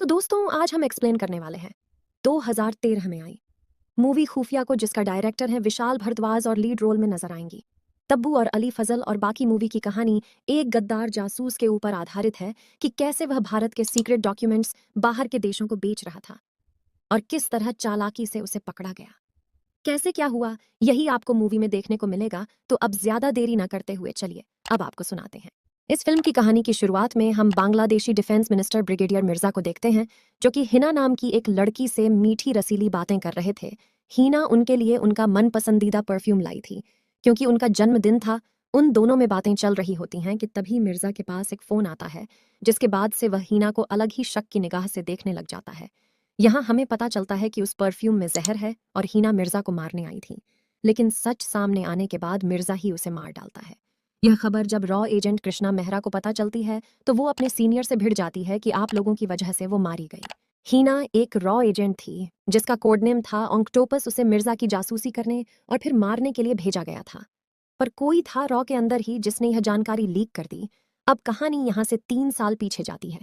तो दोस्तों आज हम एक्सप्लेन करने वाले हैं 2013 में आई मूवी खुफिया को, जिसका डायरेक्टर है विशाल भारद्वाज और लीड रोल में नजर आएंगी तब्बू और अली फजल। और बाकी मूवी की कहानी एक गद्दार जासूस के ऊपर आधारित है कि कैसे वह भारत के सीक्रेट डॉक्यूमेंट्स बाहर के देशों को बेच रहा था और किस तरह चालाकी से उसे पकड़ा गया। कैसे क्या हुआ यही आपको मूवी में देखने को मिलेगा। तो अब ज्यादा देरी न करते हुए चलिए अब आपको सुनाते हैं। इस फिल्म की कहानी की शुरुआत में हम Bangladeshi defence minister brigadier Mirza को देखते हैं, जो कि हिना नाम की एक लड़की से मीठी रसीली बातें कर रहे थे। हिना उनके लिए उनका मन पसंदीदा परफ्यूम लाई थी क्योंकि उनका जन्मदिन था। उन दोनों में बातें चल रही होती हैं कि तभी मिर्जा के पास एक फोन आता है, जिसके बाद से वह हिना को अलग ही शक की निगाह से देखने लग जाता है। यहाँ हमें पता चलता है कि उस परफ्यूम में जहर है और हिना मिर्जा को मारने आई थी, लेकिन सच सामने आने के बाद मिर्जा ही उसे मार डालता है। यह खबर जब रॉ एजेंट कृष्णा मेहरा को पता चलती है तो वो अपने सीनियर से भिड़ जाती है कि आप लोगों की वजह से वो मारी गई। हीना एक रॉ एजेंट थी जिसका कोडनेम था ऑक्टोपस। उसे मिर्जा की जासूसी करने और फिर मारने के लिए भेजा गया था, पर कोई था रॉ के अंदर ही जिसने यह जानकारी लीक कर दी। अब कहानी यहाँ से 3 साल पीछे जाती है,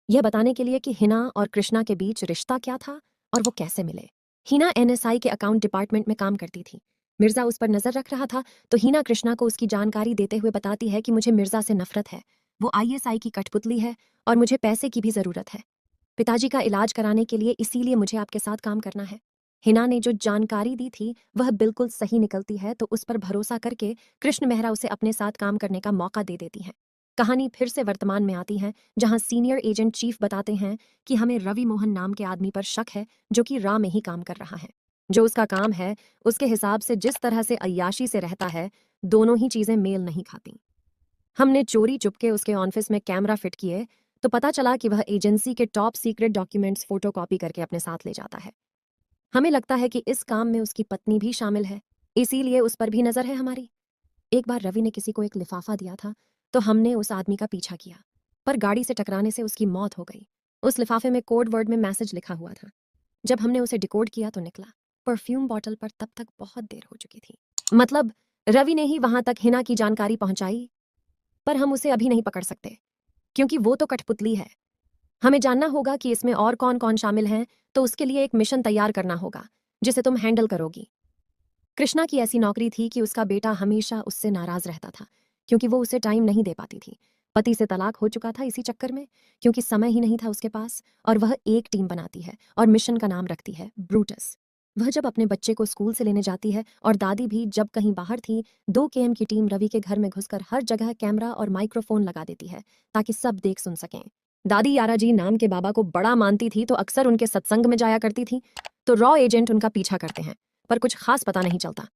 यह बताने के लिए कि हिना और कृष्णा के बीच रिश्ता क्या था और वो कैसे मिले। हिना एनएसआई के अकाउंट डिपार्टमेंट में काम करती थी। मिर्जा उस पर नजर रख रहा था, तो हिना कृष्णा को उसकी जानकारी देते हुए बताती है कि मुझे मिर्जा से नफरत है, वो आईएसआई की कठपुतली है और मुझे पैसे की भी जरूरत है, पिताजी का इलाज कराने के लिए, इसीलिए मुझे आपके साथ काम करना है। हिना ने जो जानकारी दी थी वह बिल्कुल सही निकलती है, तो उस पर भरोसा करके कृष्ण मेहरा उसे अपने साथ काम करने का मौका दे देती हैं। कहानी फिर से वर्तमान में आती है, जहां सीनियर एजेंट चीफ बताते हैं कि हमें रवि मोहन नाम के आदमी पर शक है, जो कि रा में ही काम कर रहा है। जो उसका काम है उसके हिसाब से जिस तरह से अय्याशी से रहता है, दोनों ही चीजें मेल नहीं खाती। हमने चोरी चुपके उसके ऑफिस में कैमरा फिट किए तो पता चला कि वह एजेंसी के टॉप सीक्रेट डॉक्यूमेंट्स फोटोकॉपी करके अपने साथ ले जाता है। हमें लगता है कि इस काम में उसकी पत्नी भी शामिल है, इसीलिए उस पर भी नजर है हमारी। एक बार रवि ने किसी को एक लिफाफा दिया था, तो हमने उस आदमी का पीछा किया, पर गाड़ी से टकराने से उसकी मौत हो गई। उस लिफाफे में कोड वर्ड में मैसेज लिखा हुआ था। जब हमने उसे डिकोड किया तो निकला परफ्यूम बॉटल पर तब तक बहुत देर हो चुकी थी। मतलब रवि ने ही वहां तक हिना की जानकारी पहुंचाई, पर हम उसे अभी नहीं पकड़ सकते क्योंकि वो तो कठपुतली है। हमें जानना होगा कि इसमें और कौन कौन शामिल हैं, तो उसके लिए एक मिशन तैयार करना होगा जिसे तुम हैंडल करोगी। कृष्णा की ऐसी नौकरी थी कि उसका बेटा हमेशा उससे नाराज रहता था क्योंकि वो उसे टाइम नहीं दे पाती थी। पति से तलाक हो चुका था इसी चक्कर में, क्योंकि समय ही नहीं था उसके पास। और वह एक टीम बनाती है और मिशन का नाम रखती है ब्रूटस। वह जब अपने बच्चे को स्कूल से लेने जाती है और दादी भी जब कहीं बाहर थी, 2 केएम की टीम रवि के घर में घुसकर हर जगह कैमरा और माइक्रोफोन लगा देती है ताकि सब देख सुन सकें। दादी यारा जी नाम के बाबा को बड़ा मानती थी, तो अक्सर उनके सत्संग में जाया करती थी। तो रॉ एजेंट उनका पीछा करते हैं, पर कुछ खास पता नहीं चलता।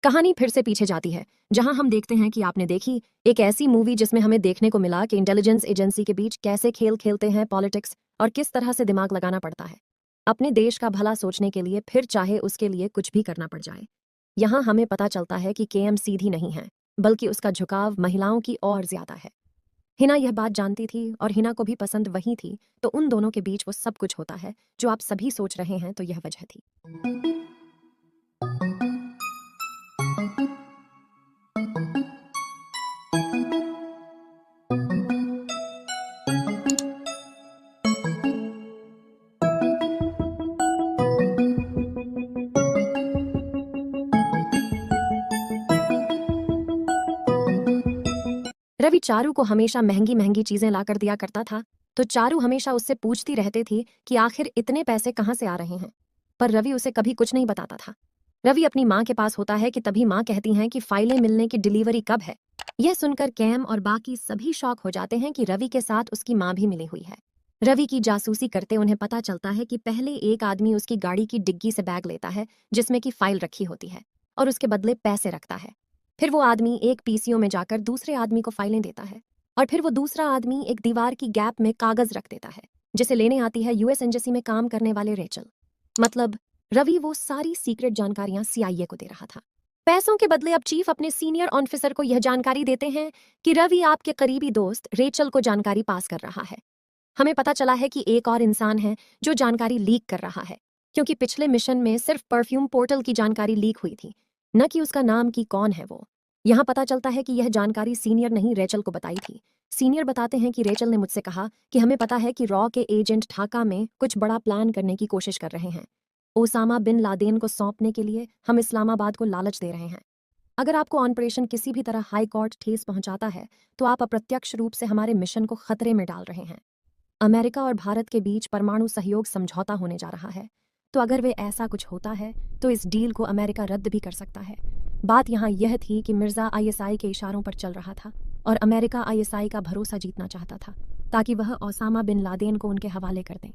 कहानी फिर से पीछे जाती है, जहां हम देखते हैं कि आपने देखी एक ऐसी मूवी जिसमें हमें देखने को मिला कि इंटेलिजेंस एजेंसी के बीच कैसे खेल खेलते हैं पॉलिटिक्स, और किस तरह से दिमाग लगाना पड़ता है अपने देश का भला सोचने के लिए, फिर चाहे उसके लिए कुछ भी करना पड़ जाए। यहाँ हमें पता चलता है कि केएम सीधी नहीं है, बल्कि उसका झुकाव महिलाओं की ओर ज्यादा है। हिना यह बात जानती थी और हिना को भी पसंद वही थी, तो उन दोनों के बीच वो सब कुछ होता है जो आप सभी सोच रहे हैं, तो यह वजह थी। रवि चारू को हमेशा महंगी महंगी चीजें लाकर दिया करता था, तो चारू हमेशा उससे पूछती रहती थी कि आखिर इतने पैसे कहाँ से आ रहे हैं, पर रवि उसे कभी कुछ नहीं बताता था। रवि अपनी माँ के पास होता है कि तभी माँ कहती हैं कि फाइलें मिलने की डिलीवरी कब है। यह सुनकर कैम और बाकी सभी शॉक हो जाते हैं कि रवि के साथ उसकी माँ भी मिली हुई है। रवि की जासूसी करते उन्हें पता चलता है कि पहले एक आदमी उसकी गाड़ी की डिग्गी से बैग लेता है जिसमें की फाइल रखी होती है और उसके बदले पैसे रखता है। फिर वो आदमी एक पीसीओ में जाकर दूसरे आदमी को फाइलें देता है, और फिर वो दूसरा आदमी एक दीवार की गैप में कागज रख देता है जिसे लेने आती है यूएस एजेंसी में काम करने वाले रेचल। मतलब रवि वो सारी सीक्रेट जानकारियां सीआईए को दे रहा था। पैसों के बदले अब चीफ अपने सीनियर ऑफिसर को यह जानकारी देते हैं कि रवि आपके करीबी दोस्त रेचल को जानकारी पास कर रहा है। हमें पता चला है कि एक और इंसान है जो जानकारी लीक कर रहा है, क्योंकि पिछले मिशन में सिर्फ परफ्यूम पोर्टल की जानकारी लीक हुई थी, न कि उसका नाम कि कौन है वो। यहाँ पता चलता है कि यह जानकारी सीनियर ने ही रेचल को बताई थी। सीनियर बताते हैं कि रेचल ने मुझसे कहा कि हमें पता है कि रॉ के एजेंट ढाका में कुछ बड़ा प्लान करने की कोशिश कर रहे हैं। ओसामा बिन लादेन को सौंपने के लिए हम इस्लामाबाद को लालच दे रहे हैं। अगर आपको ऑपरेशन किसी भी तरह हाई कोर्ट ठेस पहुंचाता है तो आप अप्रत्यक्ष रूप से हमारे मिशन को खतरे में डाल रहे हैं। अमेरिका और भारत के बीच परमाणु सहयोग समझौता होने जा रहा है, तो अगर वे ऐसा कुछ होता है तो इस डील को अमेरिका रद्द भी कर सकता है। बात यहाँ यह थी कि मिर्जा आईएसआई के इशारों पर चल रहा था और अमेरिका आईएसआई का भरोसा जीतना चाहता था ताकि वह ओसामा बिन लादेन को उनके हवाले कर दें।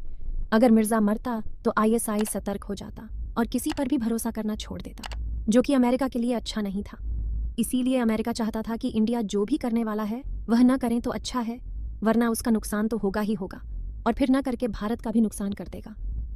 अगर मिर्जा मरता तो आईएसआई सतर्क हो जाता और किसी पर भी भरोसा करना छोड़ देता, जो कि अमेरिका के लिए अच्छा नहीं था। इसीलिए अमेरिका चाहता था कि इंडिया जो भी करने वाला है वह न करें तो अच्छा है, वरना उसका नुकसान तो होगा ही होगा और फिर न करके भारत का भी नुकसान कर देगा।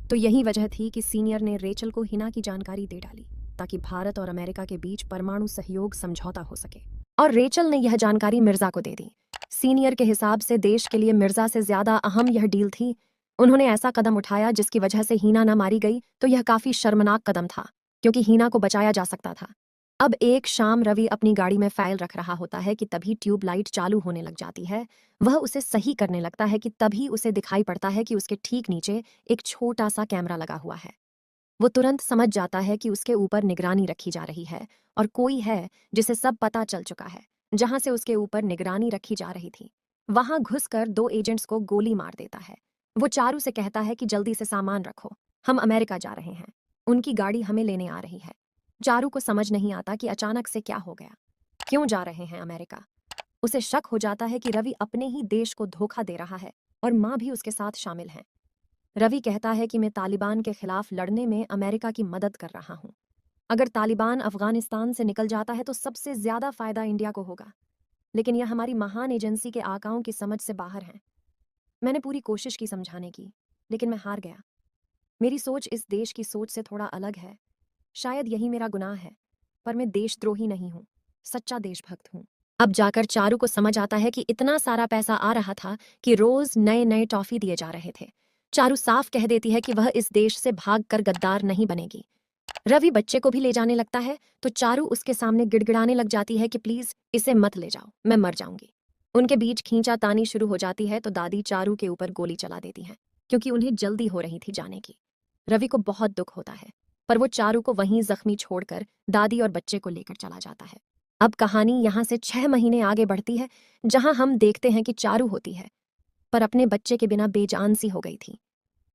तो यही वजह थी कि सीनियर ने रेचल को हिना की जानकारी दे डाली ताकि भारत और अमेरिका के बीच परमाणु सहयोग समझौता हो सके, और रेचल ने यह जानकारी मिर्जा को दे दी। सीनियर के हिसाब से देश के लिए मिर्जा से ज्यादा अहम यह डील थी। उन्होंने ऐसा कदम उठाया जिसकी वजह से हीना न मारी गई, तो यह काफी शर्मनाक कदम था क्योंकि हीना को बचाया जा सकता था। अब एक शाम रवि अपनी गाड़ी में फाइल रख रहा होता है कि तभी ट्यूबलाइट चालू होने लग जाती है। वह उसे सही करने लगता है कि तभी उसे दिखाई पड़ता है कि उसके ठीक नीचे एक छोटा सा कैमरा लगा हुआ है। वो तुरंत समझ जाता है कि उसके ऊपर निगरानी रखी जा रही है और कोई है जिसे सब पता चल चुका है। जहां से उसके ऊपर निगरानी रखी जा रही थी वहां घुसकर 2 एजेंट्स को गोली मार देता है। वो चारू से कहता है कि जल्दी से सामान रखो, हम अमेरिका जा रहे हैं, उनकी गाड़ी हमें लेने आ रही है। चारू को समझ नहीं आता कि अचानक से क्या हो गया, क्यों जा रहे हैं अमेरिका। उसे शक हो जाता है कि रवि अपने ही देश को धोखा दे रहा है और माँ भी उसके साथ शामिल है। रवि कहता है कि मैं तालिबान के खिलाफ लड़ने में अमेरिका की मदद कर रहा हूँ। अगर तालिबान अफगानिस्तान से निकल जाता है तो सबसे ज्यादा फायदा इंडिया को होगा, लेकिन यह हमारी महान एजेंसी के आकाओं की समझ से बाहर है। मैंने पूरी कोशिश की समझाने की, लेकिन मैं हार गया। मेरी सोच इस देश की सोच से थोड़ा अलग है। शायद यही मेरा गुनाह है, पर मैं देशद्रोही नहीं हूँ, सच्चा देशभक्त हूँ। अब जाकर चारू को समझ आता है कि इतना सारा पैसा आ रहा था कि रोज नए नए टॉफी दिए जा रहे थे। चारू साफ कह देती है कि वह इस देश से भागकर गद्दार नहीं बनेगी। रवि बच्चे को भी ले जाने लगता है तो चारू उसके सामने गिड़गिड़ाने लग जाती है कि प्लीज इसे मत ले जाओ, मैं मर जाऊंगी। उनके बीच खींचातानी शुरू हो जाती है तो दादी चारू के ऊपर गोली चला देती हैं क्योंकि उन्हें जल्दी हो रही थी जाने की। रवि को बहुत दुख होता है, पर वो चारू को वहीं जख्मी छोड़कर दादी और बच्चे को लेकर चला जाता है। अब कहानी यहाँ से 6 महीने आगे बढ़ती है, जहां हम देखते हैं कि चारू होती है पर अपने बच्चे के बिना बेजान सी हो गई थी।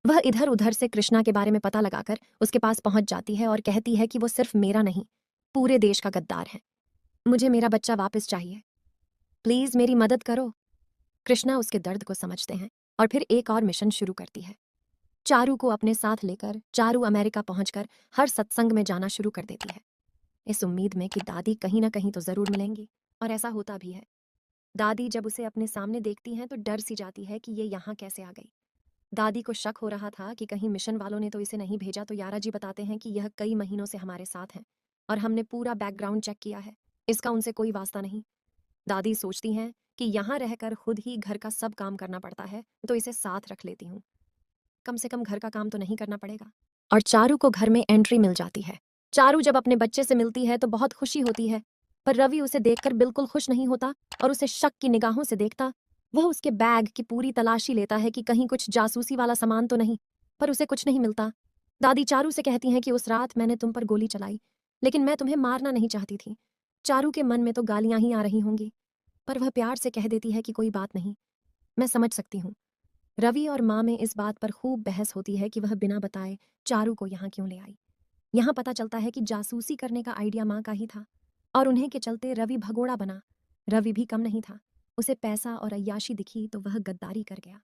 वह इधर उधर से कृष्णा के बारे में पता लगाकर उसके पास पहुंच जाती है और कहती है कि वो सिर्फ मेरा नहीं, पूरे देश का गद्दार है। मुझे मेरा बच्चा वापस चाहिए, प्लीज मेरी मदद करो। कृष्णा उसके दर्द को समझते हैं और फिर एक और मिशन शुरू करती है। चारू को अपने साथ लेकर चारू अमेरिका पहुंचकर हर सत्संग में जाना शुरू कर देती है, इस उम्मीद में कि दादी कहीं ना कहीं तो जरूर मिलेंगी, और ऐसा होता भी है। दादी जब उसे अपने सामने देखती हैं तो डर सी जाती है कि ये यहाँ कैसे आ गई। दादी को शक हो रहा था कि कहीं मिशन वालों ने तो इसे नहीं भेजा, तो यारा जी बताते हैं कि यह कई महीनों से हमारे साथ हैं और हमने पूरा बैकग्राउंड चेक किया है, इसका उनसे कोई वास्ता नहीं। दादी सोचती हैं कि यहाँ रहकर खुद ही घर का सब काम करना पड़ता है, तो इसे साथ रख लेती हूँ, कम से कम घर का काम तो नहीं करना पड़ेगा। और चारू को घर में एंट्री मिल जाती है। चारू जब अपने बच्चे से मिलती है तो बहुत खुशी होती है, पर रवि उसे देखकर बिल्कुल खुश नहीं होता और उसे शक की निगाहों से देखता। वह उसके बैग की पूरी तलाशी लेता है कि कहीं कुछ जासूसी वाला सामान तो नहीं, पर उसे कुछ नहीं मिलता। दादी चारू से कहती हैं कि उस रात मैंने तुम पर गोली चलाई, लेकिन मैं तुम्हें मारना नहीं चाहती थी। चारू के मन में तो गालियां ही आ रही होंगी, पर वह प्यार से कह देती है कि कोई बात नहीं, मैं समझ सकती हूँ। रवि और माँ में इस बात पर खूब बहस होती है कि वह बिना बताए चारू को यहाँ क्यों ले आई। यहाँ पता चलता है कि जासूसी करने का आइडिया माँ का ही था और उन्हीं के चलते रवि भगोड़ा बना। रवि भी कम नहीं था, उसे पैसा और अय्याशी दिखी तो वह गद्दारी कर गया।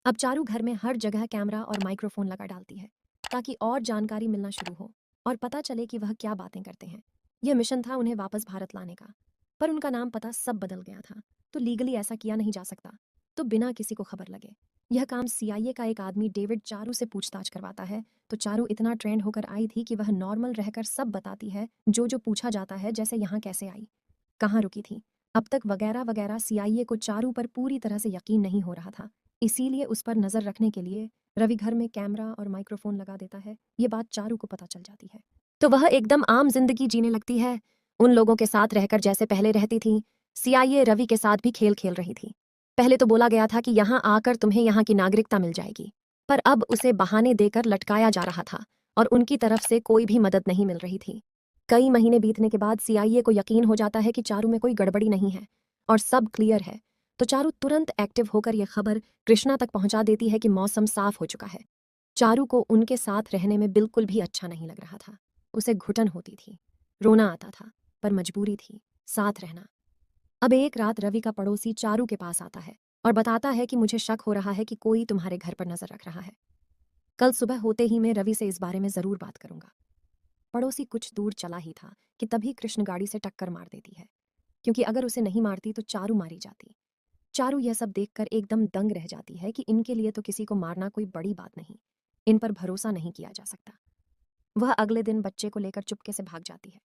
अब चारू घर में हर जगह कैमरा और माइक्रोफोन लगा डालती है ताकि और जानकारी मिलना शुरू हो और पता चले कि वह क्या बातें करते हैं। यह मिशन था उन्हें वापस भारत लाने का, पर उनका नाम पता सब बदल गया था, तो लीगली ऐसा किया नहीं जा सकता, तो बिना किसी को खबर लगे यह काम सीआईए का एक आदमी डेविड चारू से पूछताछ करवाता है। तो चारू इतना ट्रेंड होकर आई थी कि वह नॉर्मल रहकर सब बताती है, जो जो पूछा जाता है, जैसे यहाँ कैसे आई, कहाँ रुकी थी, अब तक वगैरह वगैरह। सीआईए को चारू पर पूरी तरह से यकीन नहीं हो रहा था, इसीलिए उस पर नजर रखने के लिए रवि घर में कैमरा और माइक्रोफोन लगा देता है। ये बात चारू को पता चल जाती है तो वह एकदम आम जिंदगी जीने लगती है। उन लोगों के साथ रहकर जैसे पहले रहती थी। सीआईए रवि के साथ भी खेल खेल रही थी। पहले तो बोला गया था कि यहाँ आकर तुम्हें यहाँ की नागरिकता मिल जाएगी, पर अब उसे बहाने देकर लटकाया जा रहा था और उनकी तरफ से कोई भी मदद नहीं मिल रही थी। कई महीने बीतने के बाद सीआईए को यकीन हो जाता है कि चारू में कोई गड़बड़ी नहीं है और सब क्लियर है, तो चारू तुरंत एक्टिव होकर यह खबर कृष्णा तक पहुंचा देती है कि मौसम साफ हो चुका है। चारू को उनके साथ रहने में बिल्कुल भी अच्छा नहीं लग रहा था। उसे घुटन होती थी, रोना आता था, पर मजबूरी थी साथ रहना। अब एक रात रवि का पड़ोसी चारू के पास आता है और बताता है कि मुझे शक हो रहा है कि कोई तुम्हारे घर पर नजर रख रहा है। कल सुबह होते ही मैं रवि से इस बारे में जरूर बात करूंगा। पड़ोसी कुछ दूर चला ही था कि तभी कृष्ण गाड़ी से टक्कर मार देती है, क्योंकि अगर उसे नहीं मारती तो चारू मारी जाती। चारू यह सब देखकर एकदम दंग रह जाती है कि इनके लिए तो किसी को मारना कोई बड़ी बात नहीं, इन पर भरोसा नहीं किया जा सकता। वह अगले दिन बच्चे को लेकर चुपके से भाग जाती है।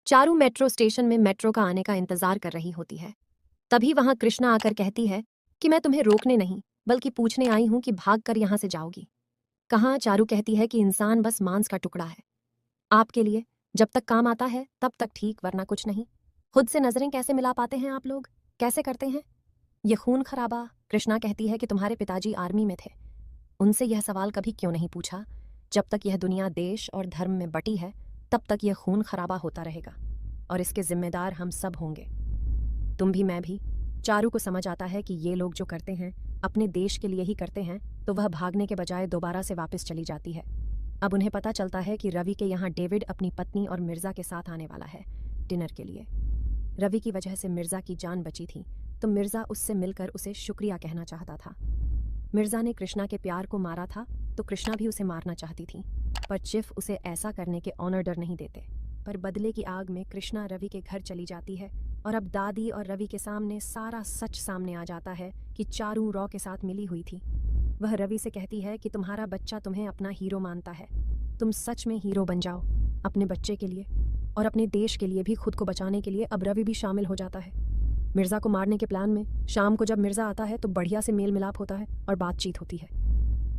चारू मेट्रो स्टेशन में मेट्रो का आने का इंतजार कर रही होती है। तभी वहां कृष्णा आकर कहती है कि मैं तुम्हें रोकने नहीं बल्कि पूछने आई हूं कि भाग कर यहां से जाओगी कहाँ। चारू कहती है कि इंसान बस मांस का टुकड़ा है, आपके लिए जब तक काम आता है तब तक ठीक, वरना कुछ नहीं। खुद से नजरें कैसे मिला पाते हैं आप लोग, कैसे करते हैं ये खून खराबा। कृष्णा कहती है कि तुम्हारे पिताजी आर्मी में थे, उनसे यह सवाल कभी क्यों नहीं पूछा। जब तक यह दुनिया देश और धर्म में बटी है तब तक यह खून खराबा होता रहेगा और इसके जिम्मेदार हम सब होंगे, तुम भी मैं भी। चारू को समझ आता है कि ये लोग जो करते हैं अपने देश के लिए ही करते हैं, तो वह भागने के बजाय दोबारा से वापस चली जाती है। अब उन्हें पता चलता है कि रवि के यहाँ डेविड अपनी पत्नी और मिर्जा के साथ आने वाला है डिनर के लिए। रवि की वजह से मिर्जा की जान बची थी, तो मिर्जा उससे मिलकर उसे शुक्रिया कहना चाहता था। मिर्जा ने कृष्णा के प्यार को मारा था, तो कृष्णा भी उसे मारना चाहती थी, पर चिफ उसे ऐसा करने के ऑनर नहीं देते। पर बदले की आग में कृष्णा रवि के घर चली जाती है और अब दादी और रवि के सामने सारा सच सामने आ जाता है कि चारू रॉ के साथ मिली हुई थी। वह रवि से कहती है कि तुम्हारा बच्चा तुम्हें अपना हीरो मानता है, तुम सच में हीरो बन जाओ अपने बच्चे के लिए और अपने देश के लिए भी। खुद को बचाने के लिए अब रवि भी शामिल हो जाता है मिर्जा को मारने के प्लान में। शाम को जब मिर्जा आता है तो बढ़िया से मेल मिलाप होता है और बातचीत होती है।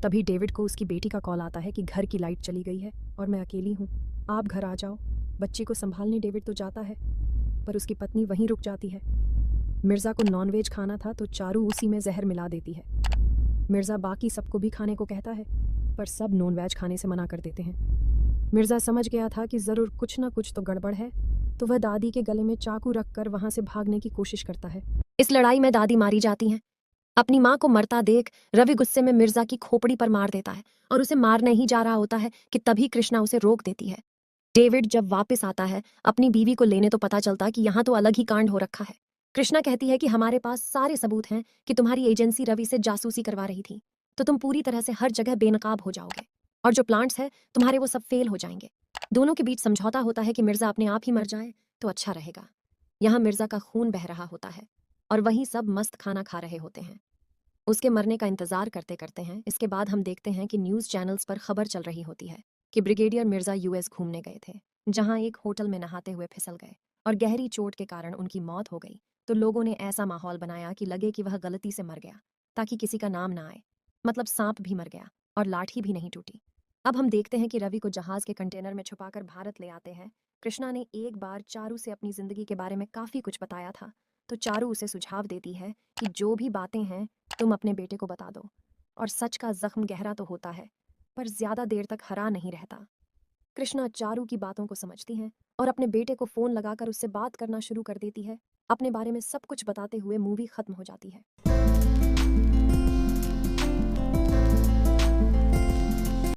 तभी डेविड को उसकी बेटी का कॉल आता है कि घर की लाइट चली गई है और मैं अकेली हूँ, आप घर आ जाओ। बच्ची को संभालने डेविड तो जाता है, पर उसकी पत्नी वहीं रुक जाती है। मिर्जा को नॉनवेज खाना था तो चारू उसी में जहर मिला देती है। मिर्जा बाकी सबको भी खाने को कहता है, पर सब नॉनवेज खाने से मना कर देते हैं। मिर्जा समझ गया था कि जरूर कुछ ना कुछ तो गड़बड़ है, तो वह दादी के गले में चाकू रखकर वहां से भागने की कोशिश करता है। इस लड़ाई में दादी मारी जाती हैं। अपनी मां को मरता देख रवि गुस्से में मिर्जा की खोपड़ी पर मार देता है और उसे मारने ही जा रहा होता है कि तभी कृष्णा उसे रोक देती है। डेविड जब वापस आता है अपनी बीवी को लेने, तो पता चलता कि यहाँ तो अलग ही कांड हो रखा है। कृष्णा कहती है कि हमारे पास सारे सबूत हैं कि तुम्हारी एजेंसी रवि से जासूसी करवा रही थी, तो तुम पूरी तरह से हर जगह बेनकाब हो जाओगे और जो प्लांट्स हैं तुम्हारे वो सब फेल हो जाएंगे। दोनों के बीच समझौता होता है कि मिर्जा अपने आप ही मर जाए तो अच्छा रहेगा। यहाँ मिर्जा का खून बह रहा होता है और वहीं सब मस्त खाना खा रहे होते हैं। उसके मरने का इंतजार करते करते हैं इसके बाद हम देखते हैं कि न्यूज़ चैनल्स पर खबर चल रही होती है कि ब्रिगेडियर मिर्जा यूएस घूमने गए थे, जहां एक होटल में नहाते हुए फिसल गए और गहरी चोट के कारण उनकी मौत हो गई। तो लोगों ने ऐसा माहौल बनाया कि लगे कि वह गलती से मर गया, ताकि किसी का नाम ना आए। मतलब सांप भी मर गया और लाठी भी नहीं टूटी। अब हम देखते हैं कि रवि को जहाज के कंटेनर में छुपाकर भारत ले आते हैं। कृष्णा ने एक बार चारू से अपनी जिंदगी के बारे में काफी कुछ बताया था, तो चारू उसे सुझाव देती है कि जो भी बातें हैं तुम अपने बेटे को बता दो। और सच का जख्म गहरा तो होता है, पर ज्यादा देर तक हरा नहीं रहता। कृष्णा चारू की बातों को समझती है और अपने बेटे को फोन लगाकर उससे बात करना शुरू कर देती है। अपने बारे में सब कुछ बताते हुए मूवी खत्म हो जाती है।